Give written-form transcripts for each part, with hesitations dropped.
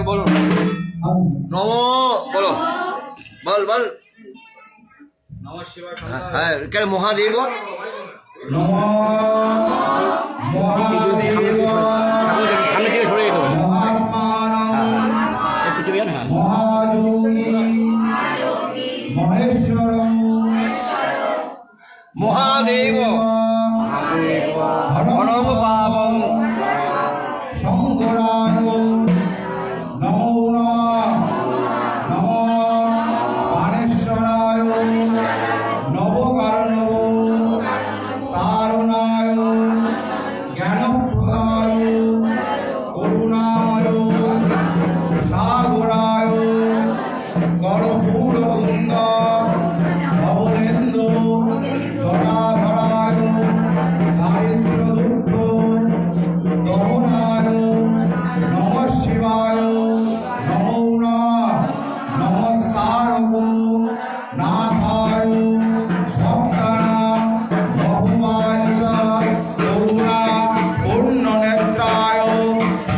बोलो नमो बोलो बल बल नमः शिवाय हाँ क्या महादेव नमः महादेव সামনে থেকে সরে যেতে হবে একটু চলে যান। महेश्वर महादेव परम पावम शंकराय नमो नमः पानेश्वराय नवकारणो तारुणाय ज्ञानप्रदाय करुणामय सागराय कर्पूरवृन्द भवनेन्दु जटाधराय दारिद्र्यदुःख दमनाय नमः शिवाय नमो नमस्कारको नाथाय सप्तानां भगवाय च करुणा पूर्णनेत्राय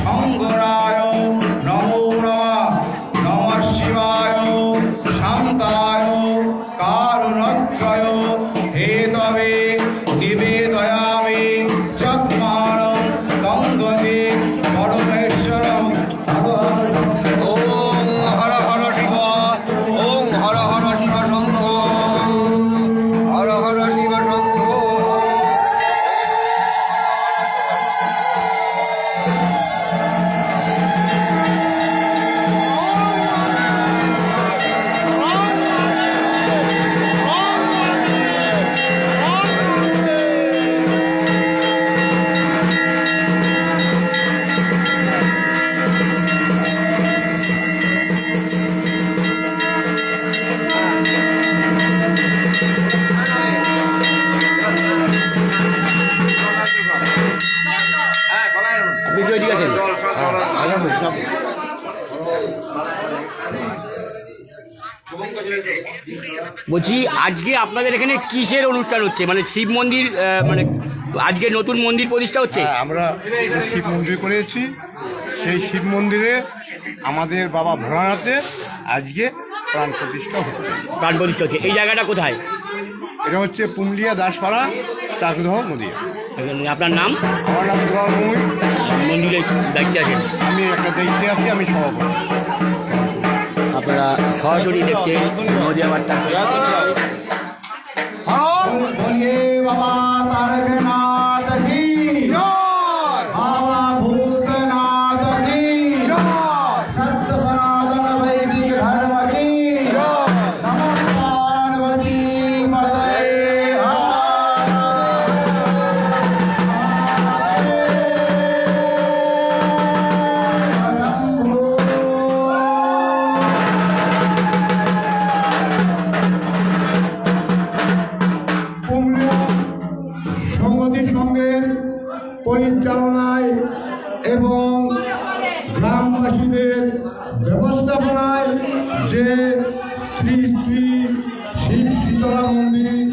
शंकराय नमो नमः शिवाय शान्ताय कारुणत्रय हेतवे निवेदयामि चत्वारं गङ्गते परमेश्वरं ओम हर हर शिव ओम हर हर शिव शंभो हर हर शिव शंभो আপনি কি ঠিক আছেন? বলছি আজকে আপনাদের এখানে কিসের অনুষ্ঠান হচ্ছে, মানে শিব মন্দির মানে আজকে নতুন মন্দির প্রতিষ্ঠা হচ্ছে? হ্যাঁ, আমরা শিব মন্দির করেছি। সেই শিব মন্দিরে আমাদের বাবা ভোলানাথের আজকে প্রাণ প্রতিষ্ঠা হচ্ছে। প্রাণ প্রতিষ্ঠা হচ্ছে। এই জায়গাটা কোথায়? এটা হচ্ছে পুমলিয়া দাসপাড়া চাকদহ নদী। আপনার নাম? আমার নাম দুলাল মুই। মন্দিরের দায়িত্বে আছেন? আমি একটা দায়িত্বে আছি, আমি সভাপতি। আপনারা সরাসরি দেখছেন নদিয়া বার্তা। बोलिए बाबा तारकनाथ की बाबा भूतनाथ की सत्य सनातन वैदिक धर्म की नमः पार्वती पतये পুমলিয়া সংগতি সংঘের পরিচালনায় এবং গ্রামবাসীদের ব্যবস্থাপনায় যে শ্রী শ্রী শিব শীতলা মন্দির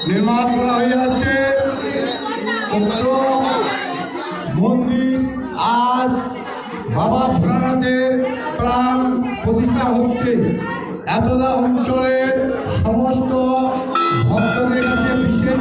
নির্মাণ করা হয়েছে, উক্ত মন্দির আজ বাবা ভোলানাথের প্রাণ প্রতিষ্ঠা হচ্ছে। এতটা অঞ্চলের সমস্ত ভক্তদের কাছে বিশেষ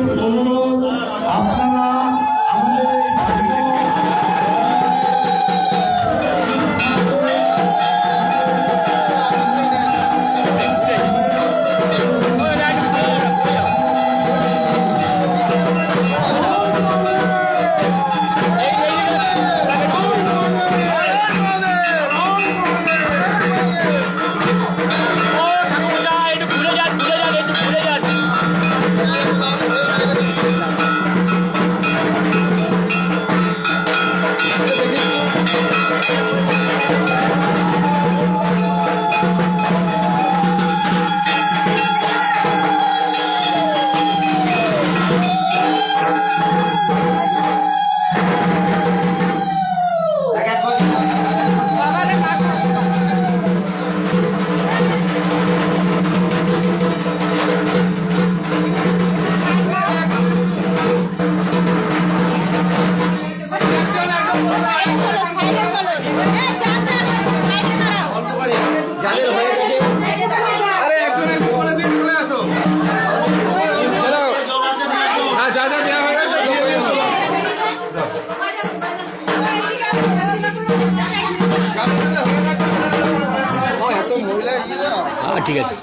ঠিক আছে,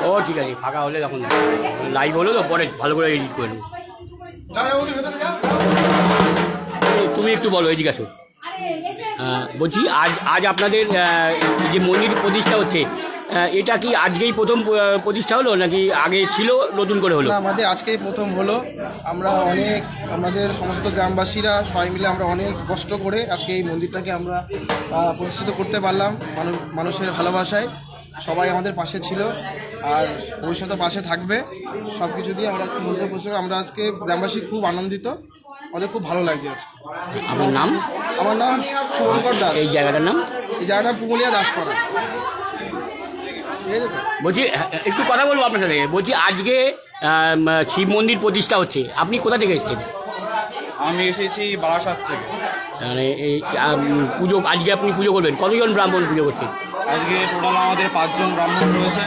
ও ঠিক আছে, ফাঁকা হলে তখন লাইভ হলো তো পরে ভালো করে এডিট করে নেবো। তুমি একটু বলো, এদিকে আসো। বলছি আজ আপনাদের যে মন্দির প্রতিষ্ঠা হচ্ছে, এটা কি আজকেই প্রথম প্রতিষ্ঠা হলো নাকি আগে ছিল নতুন করে হলো? না, আমাদের আজকেই প্রথম হলো। আমরা আমাদের সমস্ত গ্রামবাসীরা সবাই মিলে আমরা অনেক কষ্ট করে আজকে এই মন্দিরটাকে আমরা প্রতিষ্ঠিত করতে পারলাম। মানুষের ভালোবাসায় সবাই আমাদের পাশে ছিল আর ভবিষ্যতে পাশে থাকবে। সব কিছু দিয়ে আমরা আজকে মন্দিরে বসে আমরা আজকে গ্রামবাসী খুব আনন্দিত, আমাদের খুব ভালো লাগছে আজকে। আমার নাম? আমার নাম শুভঙ্কর দাস। এই জায়গাটার নাম? এই জায়গাটা পুরুলিয়া দাসপাড়া। বলছি একটু কথা বলবো আপনার সাথে। বলছি আজকে শিব মন্দির প্রতিষ্ঠা হচ্ছে, আপনি কোথা থেকে এসেছেন? আমি এসেছি বারাসাত থেকে। মানে এই পুজো আজকে আপনি পুজো করবেন, কতজন ব্রাহ্মণ পুজো করছেন? আজকে টোটাল আমাদের 5 জন ব্রাহ্মণ রয়েছে।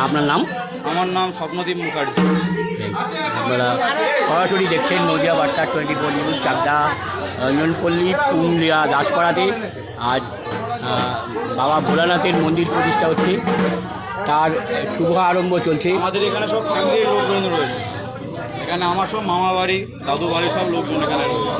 আপনার নাম? আমার নাম স্বপ্নদীপ মুখার্জি। আপনারা সরাসরি দেখছেন নদিয়া বার্তা 24 নিউজ, চাকদা রঞ্জনপল্লী পুরুলিয়া দাসপাড়াতে আজ বাবা ভোলানাথের মন্দির প্রতিষ্ঠা হচ্ছে, তার শুভ আরম্ভ চলছে। আমাদের এখানে সব ফ্যামিলির লোকজন রয়েছে। এখানে আমার সব মামা বাড়ি, দাদু বাড়ি সব লোকজন এখানে রয়েছে।